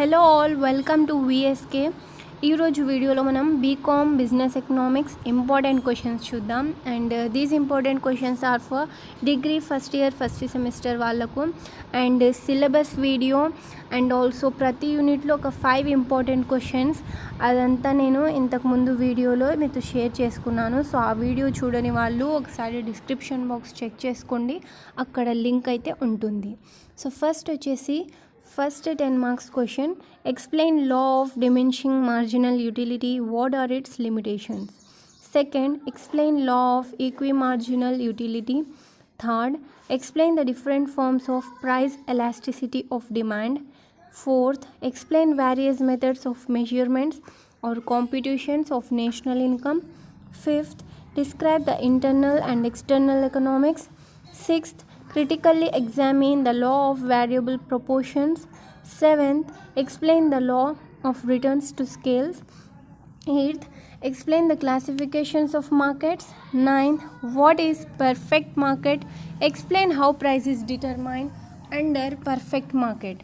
Hello all, welcome to VSK. ఈరోజు వీడియోలో మనం BCom business economics important questions చూద్దాం. And these important questions are for degree first year first semester వాళ్ళకు. And syllabus video and also ప్రతి యూనిట్లో ఒక 5 important questions అదంతా నేను ఇంతకుముందు వీడియోలో మీతో షేర్ చేసుకున్నాను. సో ఆ వీడియో చూడని వాళ్ళు ఒకసారి డిస్క్రిప్షన్ బాక్స్ చెక్ చేసుకోండి, అక్కడ లింక్ అయితే ఉంటుంది. సో ఫస్ట్ వచ్చేసి first 10 marks question, explain law of diminishing marginal utility, what are its limitations. Second, explain law of equimarginal utility. Third, explain the different forms of price elasticity of demand. Fourth, explain various methods of measurements or computations of national income. Fifth, describe the internal and external economics. Sixth, critically examine the law of variable proportions. Seventh, explain the law of returns to scales. Eighth, explain the classifications of markets. Ninth, what is perfect market? Explain how price is determined under perfect market.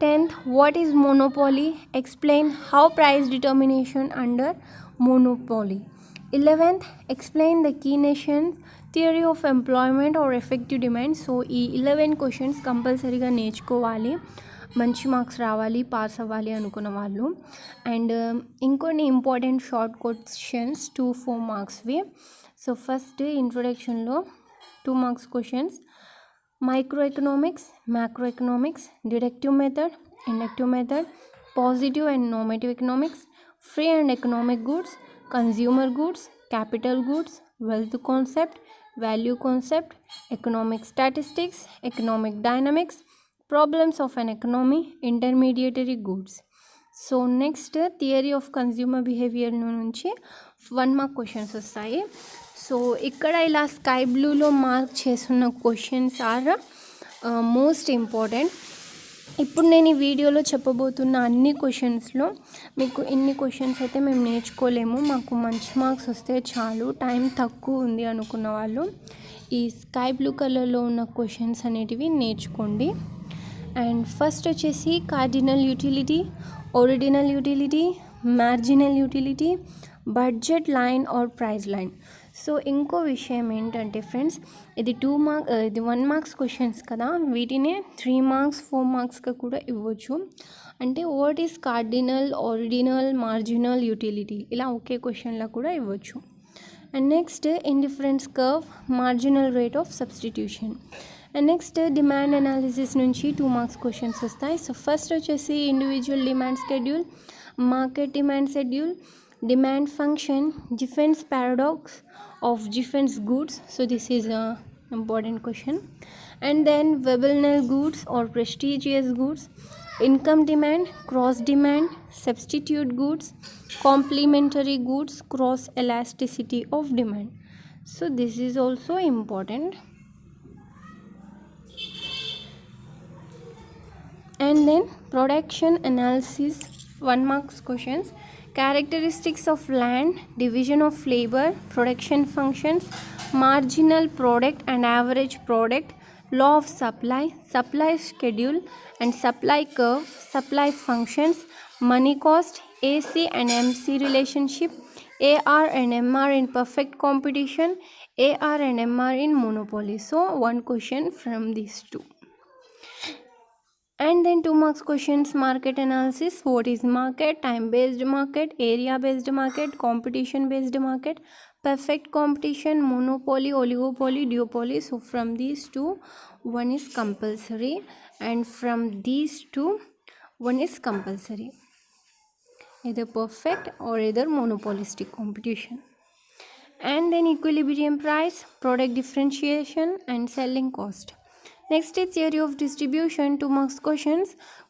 10th, what is monopoly? Explain how price determination under monopoly. 11th, explain the Keynesian theory of employment or effective demand. So ఈ 11 questions కంపల్సరీగా నేర్చుకోవాలి, మంచి marks రావాలి, pass అవ్వాలి అనుకున్న వాళ్ళు. And ఇంకొన్ని important short questions 2-4 మార్క్స్వి. సో ఫస్ట్ ఇంట్రొడక్షన్లో 2 marks questions, micro economics, macro economics, deductive method, inductive method, positive and normative economics, free and economic goods, consumer goods, capital goods, wealth concept, value concept, economic statistics, economic dynamics, problems of an economy, intermediary goods. So next theory of consumer behaviour నుంచి 1 mark questions వస్తాయి. So ఇక్కడ ఇలా sky బ్లూలో mark చేస్తున్న questions are most important. ఇప్పుడు నేను ఈ వీడియోలో చెప్పబోతున్న అన్ని క్వశ్చన్స్లో మీకు ఇన్ని క్వశ్చన్స్ అయితే మేము నేర్చుకోలేము, మాకు మంచి మార్క్స్ వస్తే చాలు, టైం తక్కువ ఉంది అనుకున్న వాళ్ళు ఈ స్కై బ్లూ కలర్లో ఉన్న క్వశ్చన్స్ అనేటివి నేర్చుకోండి. అండ్ ఫస్ట్ వచ్చేసి cardinal utility, original utility, marginal utility, budget line or price line. So ఇంకో విషయం ఏంటంటే ఫ్రెండ్స్, ఇది 1 మార్క్స్ క్వశ్చన్స్ కదా, వీటినే 3 మార్క్స్ 4 మార్క్స్గా కూడా ఇవ్వచ్చు. అంటే what is cardinal, original, marginal utility ఇలా ఒకే క్వశ్చన్లో కూడా ఇవ్వచ్చు. And next indifference curve, marginal rate of substitution. And next demand analysis నుంచి 2 మార్క్స్ క్వశ్చన్స్ వస్తాయి. సో ఫస్ట్ వచ్చేసి individual demand schedule, market demand schedule, demand function, Giffen's paradox of Giffen's goods. So this is a important question. And then Vebelnel goods or prestigious goods, income demand, cross demand, substitute goods, complementary goods, cross elasticity of demand. So this is also important. And then production analysis, 1 marks questions, characteristics of land, division of labor, production functions, marginal product and average product, law of supply, supply schedule and supply curve, supply functions, money cost, AC and MC relationship, AR and MR in perfect competition, AR and MR in monopoly. So 1 question from these 2. And then 2 marks questions, market analysis, what is market, time based market, area based market, competition based market, perfect competition, monopoly, oligopoly, duopoly. So from these 2 1 is compulsory, and from these 2 1 is compulsory, either perfect or either monopolistic competition. And then equilibrium price, product differentiation and selling cost. Next is theory of distribution, 2 marks questions,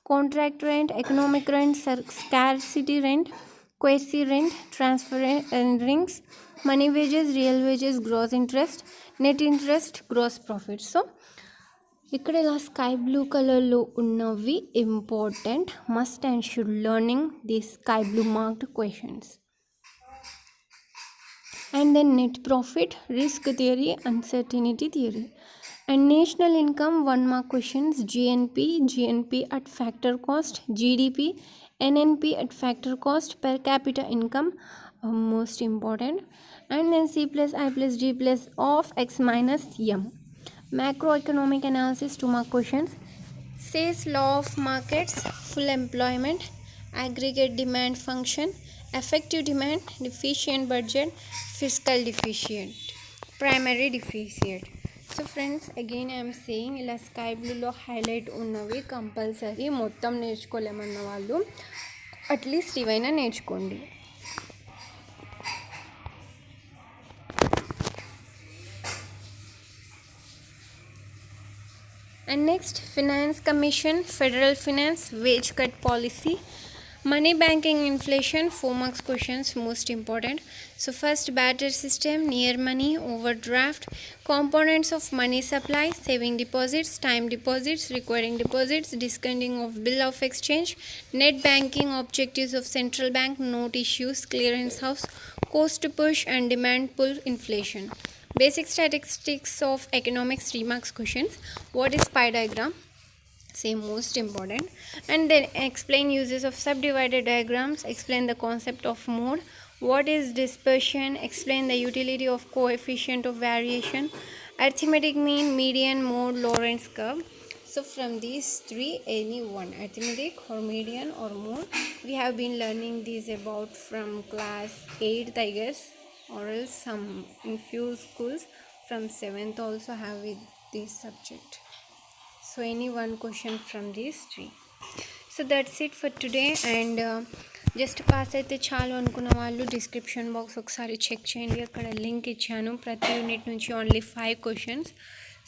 contract rent, economic rent, scarcity rent, quasi rent, transfer rents, money wages, real wages, gross interest, net interest, gross profit. So ఇక్కడ ఇలా sky blue కలర్లో ఉన్నవి important, must and should learning the sky blue marked questions. and then net profit, risk theory, uncertainty theory. And national income 1 mark questions: GNP at factor cost, GDP, NNP at factor cost, per capita income, most important. And then C plus I plus D plus of x minus m. Macroeconomic analysis 2 mark questions: Say's law of markets, full employment, aggregate demand function, effective demand, deficient budget, fiscal deficient, primary deficit. So friends, again I'm saying, ఇలా sky బ్లూలో highlight ఉన్నవి compulsory మొత్తం నేర్చుకోలేమన్న వాళ్ళు at least ఇవైనా నేర్చుకోండి. And next, Finance Commission, Federal Finance, Wage Cut Policy, Money Banking Inflation, 4 marks questions, most important. So first, barter system, near money, overdraft, components of money supply, saving deposits, time deposits, recurring deposits, discounting of bill of exchange, net banking, objectives of central bank, note issues, clearance house, cost push and demand pull, inflation. Basic statistics of economics, 3 marks questions. What is pie diagram? Same, most important. And then explain uses of subdivided diagrams, explain the concept of mode, what is dispersion, explain the utility of coefficient of variation, arithmetic mean, median, mode, Lorentz curve. So from these three, any one, arithmetic or median or mode, we have been learning these about from class 8th, I guess, or else some in few schools from 7th also have with this subject. So any one question from these three. So that's it for today. And just pass అయితే చాలు అనుకున్న వాళ్ళు description box ఒకసారి check చేయండి, అక్కడ link ఇచ్చాను. ప్రతి unit నుంచి ఓన్లీ 5 క్వశ్చన్స్.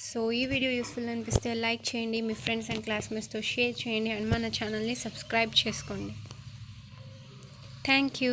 సో ఈ వీడియో యూస్ఫుల్ అనిపిస్తే లైక్ చేయండి, మీ ఫ్రెండ్స్ అండ్ క్లాస్మేట్స్తో షేర్ చేయండి, అండ్ మన ఛానల్ని సబ్స్క్రైబ్ చేసుకోండి. Thank you.